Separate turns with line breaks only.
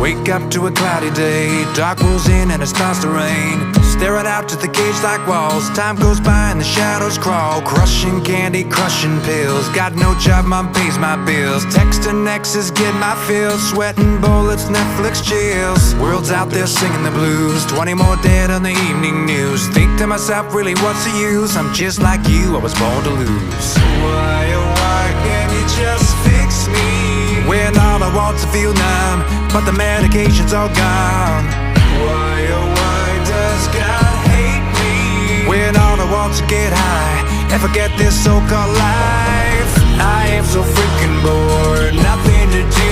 Wake up to a cloudy day, dark rolls in and it starts to rain. Staring out to the cage like walls, time goes by and the shadows crawl. Crushing candy, crushing pills, got no job, mom pays my bills. Texting exes, get my fills, sweating bullets, Netflix chills. World's out there singing the blues, 20 more dead on the evening news. Think to myself, really what's the use? I'm just like you, I was born to lose. Why, oh why can't you just fix me? When all I want's to feel numb, but the medication's all gone. Why, oh why does God hate me? When all I want's to get high and forget this so-called life. I am so freaking bored, nothing to do,